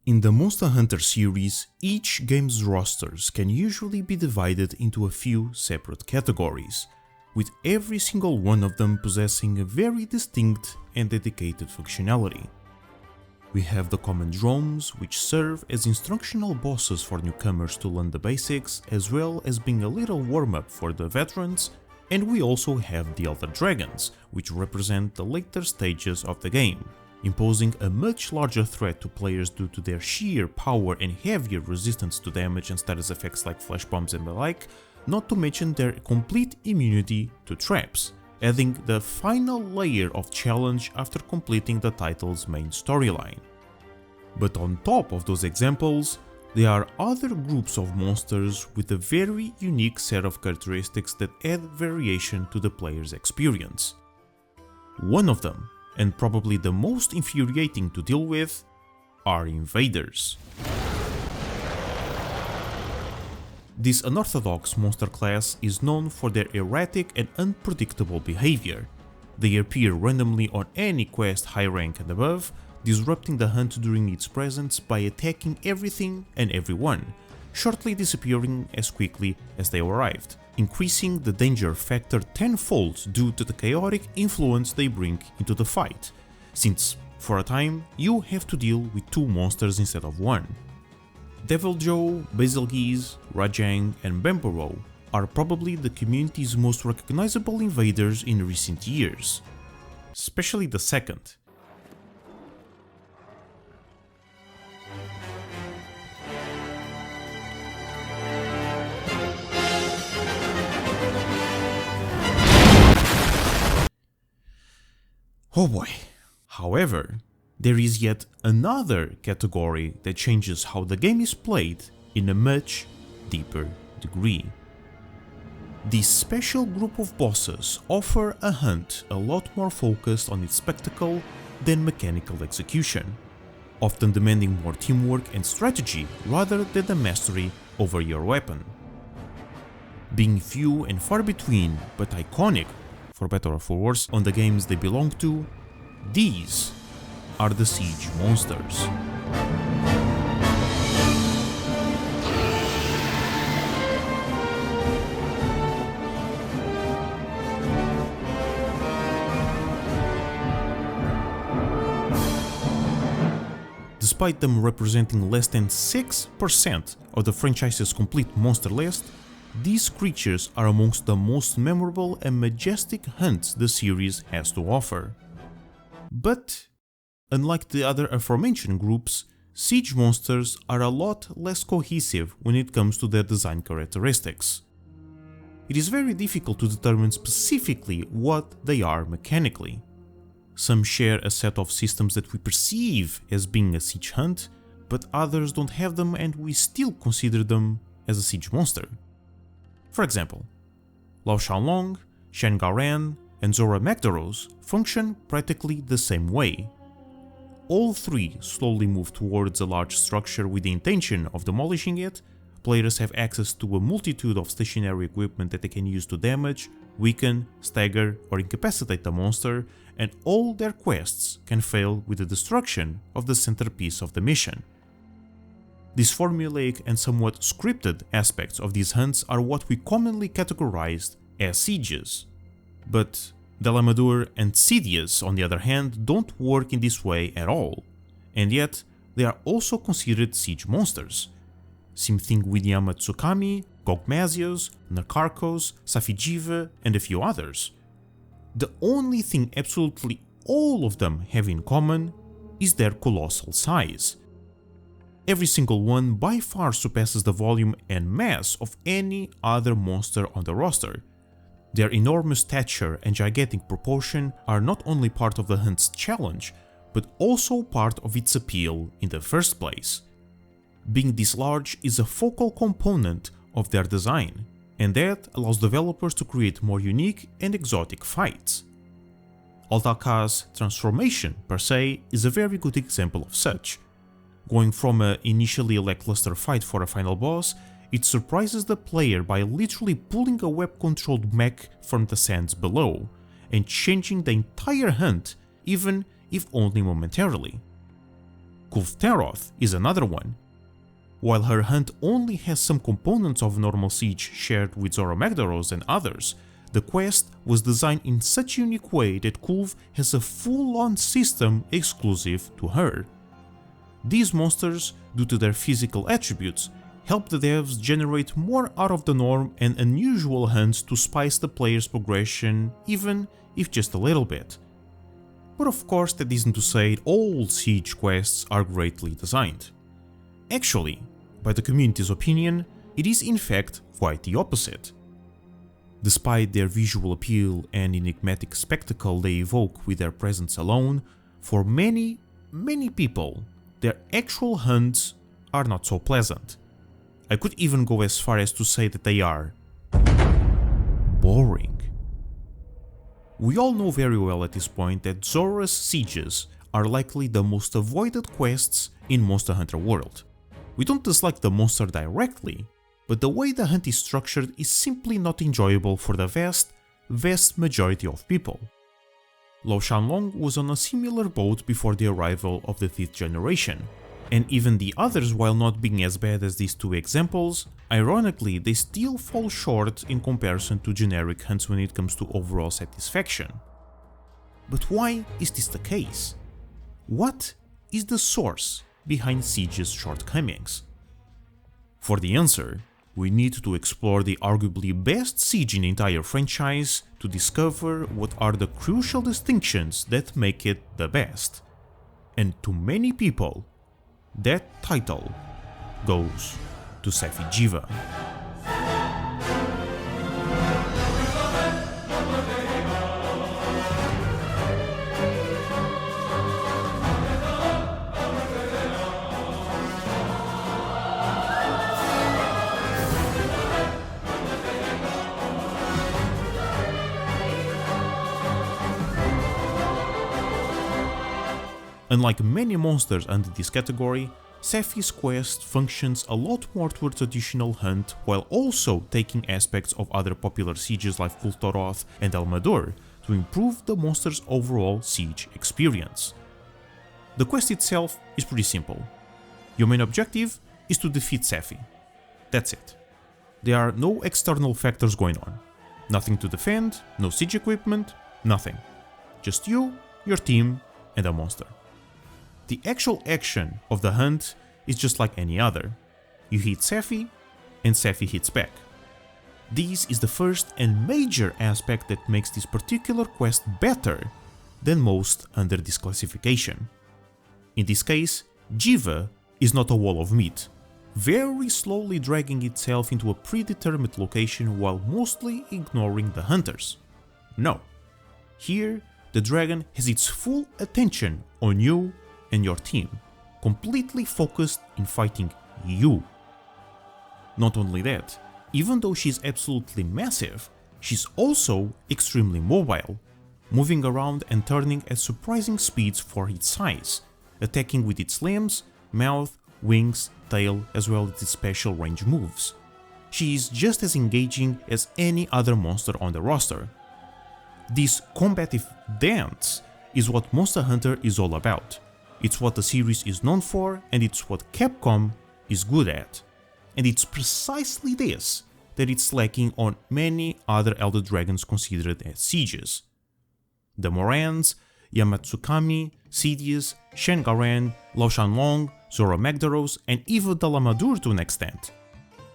In the Monster Hunter series, each game's rosters can usually be divided into a few separate categories, with every single one of them possessing a very distinct and dedicated functionality. We have the common drones, which serve as instructional bosses for newcomers to learn the basics, as well as being a little warm-up for the veterans, and we also have the Elder Dragons, which represent the later stages of the game, imposing a much larger threat to players due to their sheer power and heavier resistance to damage and status effects like flash bombs and the like, not to mention their complete immunity to traps, adding the final layer of challenge after completing the title's main storyline. But on top of those examples, there are other groups of monsters with a very unique set of characteristics that add variation to the player's experience. One of them, and probably the most infuriating to deal with, are invaders. This unorthodox monster class is known for their erratic and unpredictable behavior. They appear randomly on any quest high rank and above, disrupting the hunt during its presence by attacking everything and everyone, shortly disappearing as quickly as they arrived, increasing the danger factor tenfold due to the chaotic influence they bring into the fight, since, for a time, you have to deal with two monsters instead of one. Deviljho, Bazelgeuse, Rajang, and Bamboro are probably the community's most recognizable invaders in recent years, especially the second. Oh boy. However, there is yet another category that changes how the game is played in a much deeper degree. This special group of bosses offer a hunt a lot more focused on its spectacle than mechanical execution, often demanding more teamwork and strategy rather than the mastery over your weapon. Being few and far between, but iconic, for better or for worse, on the games they belong to, these are the Siege Monsters. Despite them representing less than 6% of the franchise's complete monster list, these creatures are amongst the most memorable and majestic hunts the series has to offer. But, unlike the other aforementioned groups, Siege Monsters are a lot less cohesive when it comes to their design characteristics. It is very difficult to determine specifically what they are mechanically. Some share a set of systems that we perceive as being a siege hunt, but others don't have them and we still consider them as a siege monster. For example, Lao Shanlong, Shen Garan, and Zora Magdaros function practically the same way. All three slowly move towards a large structure with the intention of demolishing it. Players have access to a multitude of stationary equipment that they can use to damage, weaken, stagger, or incapacitate the monster, and all their quests can fail with the destruction of the centerpiece of the mission. These formulaic and somewhat scripted aspects of these hunts are what we commonly categorized as sieges. But Delamadur and Sidious, on the other hand, don't work in this way at all, and yet they are also considered siege monsters. Same thing with Yamatsukami, Gogmazios, Nakarkos, Safi'jiiva, and a few others. The only thing absolutely all of them have in common is their colossal size. Every single one by far surpasses the volume and mass of any other monster on the roster. Their enormous stature and gigantic proportion are not only part of the hunt's challenge, but also part of its appeal in the first place. Being this large is a focal component of their design, and that allows developers to create more unique and exotic fights. Altalka's transformation, per se, is a very good example of such. Going from an initially lackluster fight for a final boss, it surprises the player by literally pulling a web-controlled mech from the sands below, and changing the entire hunt, even if only momentarily. Kulftaroth is another one. While her hunt only has some components of normal Siege shared with Zoromagdaros and others, the quest was designed in such a unique way that Kulve has a full-on system exclusive to her. These monsters, due to their physical attributes, help the devs generate more out of the norm and unusual hunts to spice the player's progression, even if just a little bit. But of course that isn't to say all Siege quests are greatly designed. Actually, by the community's opinion, it is in fact quite the opposite. Despite their visual appeal and enigmatic spectacle they evoke with their presence alone, for many people, their actual hunts are not so pleasant. I could even go as far as to say that they are boring. We all know very well at this point that Zora's sieges are likely the most avoided quests in Monster Hunter World. We don't dislike the monster directly, but the way the hunt is structured is simply not enjoyable for the vast majority of people. Lao Shanlong was on a similar boat before the arrival of the 5th generation, and even the others, while not being as bad as these two examples, ironically they still fall short in comparison to generic hunts when it comes to overall satisfaction. But why is this the case? What is the source behind Siege's shortcomings? For the answer, we need to explore the arguably best Siege in the entire franchise to discover what are the crucial distinctions that make it the best. And to many people, that title goes to Sephi Jiva. Unlike many monsters under this category, Sephi's quest functions a lot more towards traditional hunt while also taking aspects of other popular sieges like Kultoroth and Elmadur to improve the monster's overall siege experience. The quest itself is pretty simple. Your main objective is to defeat Sephi. That's it. There are no external factors going on. Nothing to defend, no siege equipment, nothing. Just you, your team, and a monster. The actual action of the hunt is just like any other. You hit Sephi, and Sephi hits back. This is the first and major aspect that makes this particular quest better than most under this classification. In this case, Jiva is not a wall of meat, very slowly dragging itself into a predetermined location while mostly ignoring the hunters. No. Here, the dragon has its full attention on you and your team, completely focused in fighting you. Not only that, even though she's absolutely massive, she's also extremely mobile, moving around and turning at surprising speeds for its size, attacking with its limbs, mouth, wings, tail, as well as its special range moves. She is just as engaging as any other monster on the roster. This combative dance is what Monster Hunter is all about. It's what the series is known for, and it's what Capcom is good at. And it's precisely this that it's lacking on many other Elder Dragons considered as sieges. The Morans, Yamatsukami, Sidious, Shengaran, Lao Shanlong, Zoromagdaros, and even Dalamadur to an extent.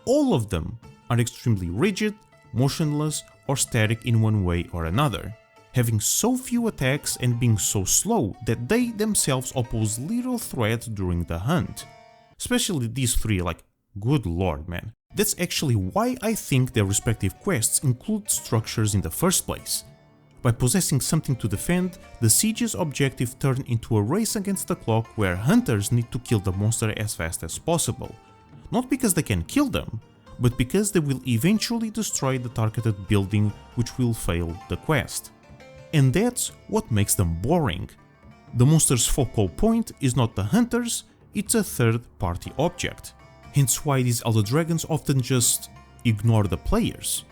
All of them are extremely rigid, motionless, or static in one way or another, having so few attacks and being so slow that they themselves oppose little threat during the hunt. Especially these three, like, good lord man. That's actually why I think their respective quests include structures in the first place. By possessing something to defend, the siege's objective turns into a race against the clock where hunters need to kill the monster as fast as possible. Not because they can kill them, but because they will eventually destroy the targeted building, which will fail the quest. And that's what makes them boring. The monster's focal point is not the hunters, it's a third-party object. Hence why these Elder Dragons often just ignore the players.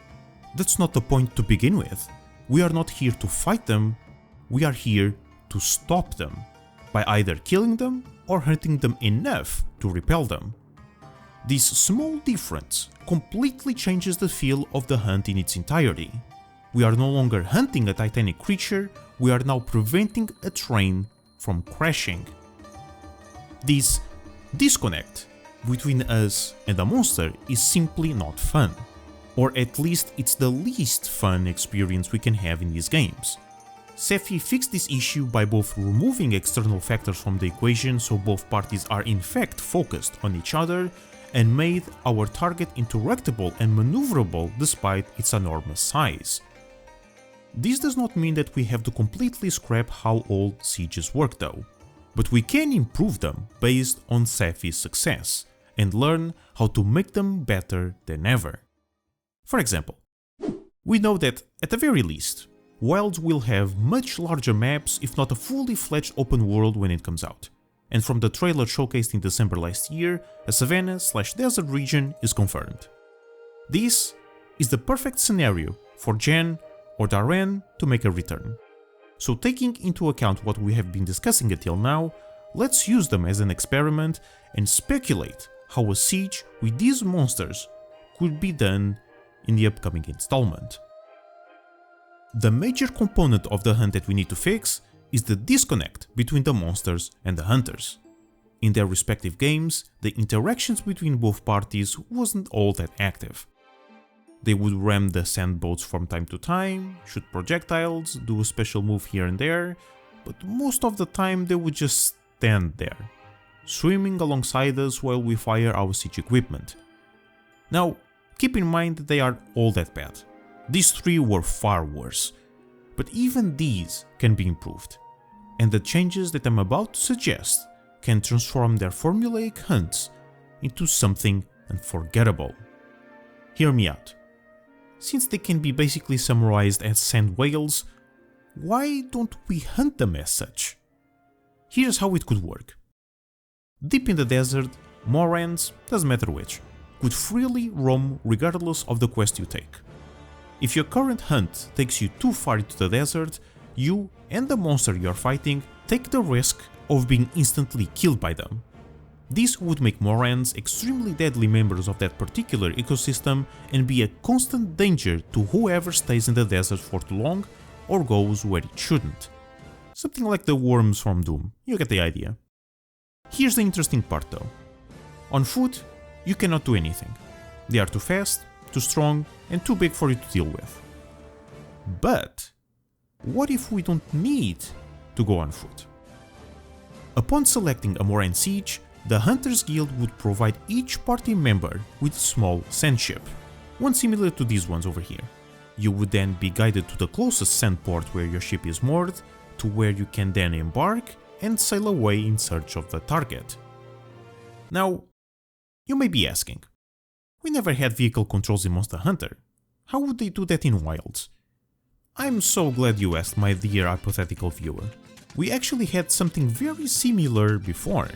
That's not the point to begin with. We are not here to fight them, we are here to stop them, by either killing them or hunting them enough to repel them. This small difference completely changes the feel of the hunt in its entirety. We are no longer hunting a titanic creature, we are now preventing a train from crashing. This disconnect between us and the monster is simply not fun. Or at least it's the least fun experience we can have in these games. Sephi fixed this issue by both removing external factors from the equation so both parties are in fact focused on each other, and made our target interactable and maneuverable despite its enormous size. This does not mean that we have to completely scrap how old sieges work though, but we can improve them based on Sephi's success, and learn how to make them better than ever. For example, we know that, at the very least, Wilds will have much larger maps if not a fully fledged open world when it comes out, and from the trailer showcased in December last year, a savanna/desert region is confirmed. This is the perfect scenario for Jen or Darren to make a return. So taking into account what we have been discussing until now, let's use them as an experiment and speculate how a siege with these monsters could be done in the upcoming installment. The major component of the hunt that we need to fix is the disconnect between the monsters and the hunters. In their respective games, the interactions between both parties wasn't all that active. They would ram the sand boats from time to time, shoot projectiles, do a special move here and there, but most of the time they would just stand there, swimming alongside us while we fire our siege equipment. Now, keep in mind that they aren't all that bad. These three were far worse, but even these can be improved, and the changes that I'm about to suggest can transform their formulaic hunts into something unforgettable. Hear me out. Since they can be basically summarized as sand whales, why don't we hunt them as such? Here's how it could work. Deep in the desert, Morans, doesn't matter which, could freely roam regardless of the quest you take. If your current hunt takes you too far into the desert, you and the monster you are fighting take the risk of being instantly killed by them. This would make Morans extremely deadly members of that particular ecosystem and be a constant danger to whoever stays in the desert for too long or goes where it shouldn't. Something like the worms from Doom, you get the idea. Here's the interesting part though. On foot, you cannot do anything. They are too fast, too strong, and too big for you to deal with. But what if we don't need to go on foot? Upon selecting a Moran siege, the Hunters Guild would provide each party member with a small sand ship, one similar to these ones over here. You would then be guided to the closest sand port where your ship is moored, to where you can then embark and sail away in search of the target. Now, you may be asking, we never had vehicle controls in Monster Hunter. How would they do that in Wilds? I'm so glad you asked, my dear hypothetical viewer. We actually had something very similar before.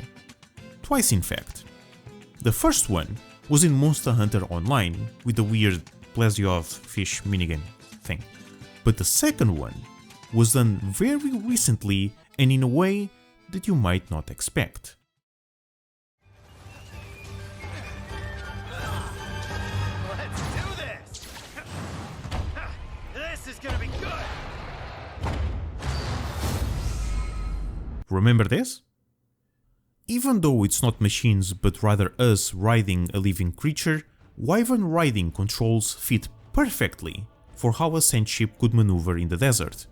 Twice in fact. The first one was in Monster Hunter Online with the weird Plesioth fish minigame thing. But the second one was done very recently and in a way that you might not expect. Let's do this! This is gonna be good! Remember this? Even though it's not machines but rather us riding a living creature, Wyvern riding controls fit perfectly for how a sand ship could maneuver in the desert.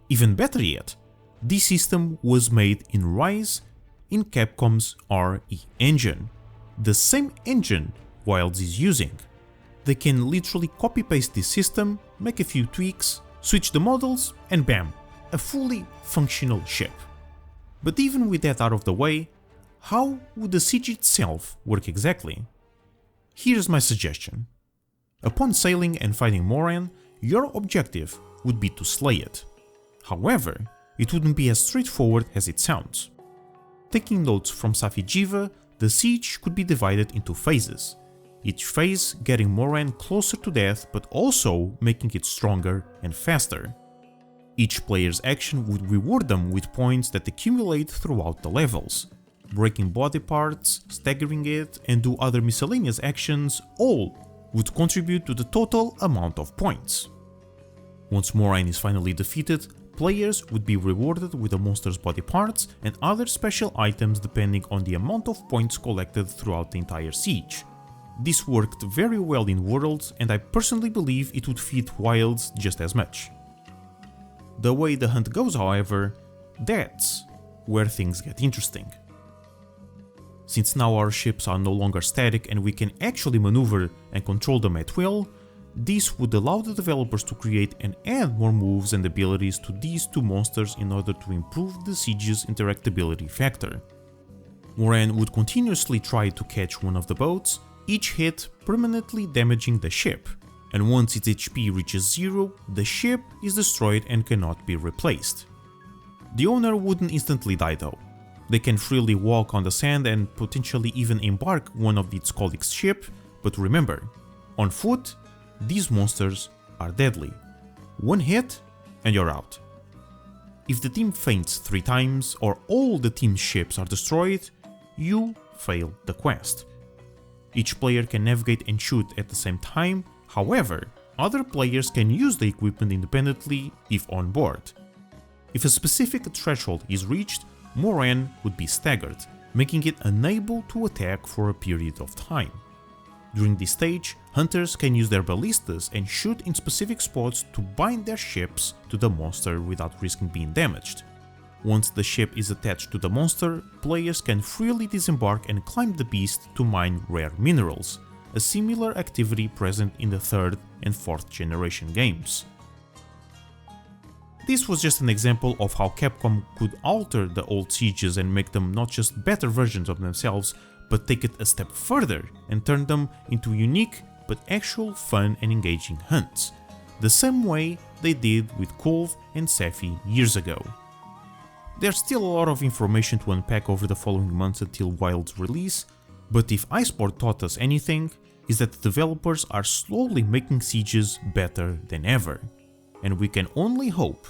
Even better yet, this system was made in Rise in Capcom's RE engine, the same engine Wilds is using. They can literally copy-paste this system, make a few tweaks, switch the models, and bam, a fully functional ship. But even with that out of the way, how would the siege itself work exactly? Here's my suggestion. Upon sailing and fighting Moran, your objective would be to slay it. However, it wouldn't be as straightforward as it sounds. Taking notes from Safi'jiiva, the siege could be divided into phases, each phase getting Moran closer to death but also making it stronger and faster. Each player's action would reward them with points that accumulate throughout the levels. breaking body parts, staggering it, and do other miscellaneous actions, all would contribute to the total amount of points. Once Moraine is finally defeated, players would be rewarded with the monster's body parts and other special items depending on the amount of points collected throughout the entire siege. This worked very well in Worlds, and I personally believe it would fit Wilds just as much. The way the hunt goes, however, that's where things get interesting. Since now our ships are no longer static and we can actually maneuver and control them at will, this would allow the developers to create and add more moves and abilities to these two monsters in order to improve the siege's interactability factor. Moraine would continuously try to catch one of the boats, each hit permanently damaging the ship, and once its HP reaches 0, the ship is destroyed and cannot be replaced. The owner wouldn't instantly die though. They can freely walk on the sand and potentially even embark one of its colleagues' ship, but remember, on foot, these monsters are deadly. One hit and you're out. If the team faints 3 times or all the team's ships are destroyed, you fail the quest. Each player can navigate and shoot at the same time, however, other players can use the equipment independently if on board. If a specific threshold is reached, Moraine would be staggered, making it unable to attack for a period of time. During this stage, hunters can use their ballistas and shoot in specific spots to bind their ships to the monster without risking being damaged. Once the ship is attached to the monster, players can freely disembark and climb the beast to mine rare minerals, a similar activity present in the 3rd and 4th generation games. This was just an example of how Capcom could alter the old sieges and make them not just better versions of themselves, but take it a step further and turn them into unique but actual fun and engaging hunts, the same way they did with Kulve and Sephi years ago. There's still a lot of information to unpack over the following months until Wild's release, but if Iceport taught us anything, is that the developers are slowly making sieges better than ever, and we can only hope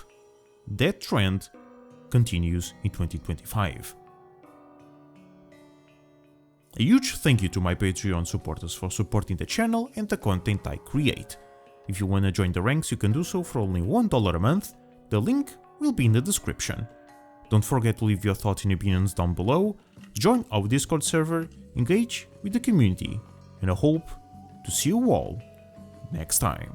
that trend continues in 2025. A huge thank you to my Patreon supporters for supporting the channel and the content I create. If you wanna join the ranks, you can do so for only $1 a month, the link will be in the description. Don't forget to leave your thoughts and opinions down below, join our Discord server, engage with the community, and I hope to see you all next time.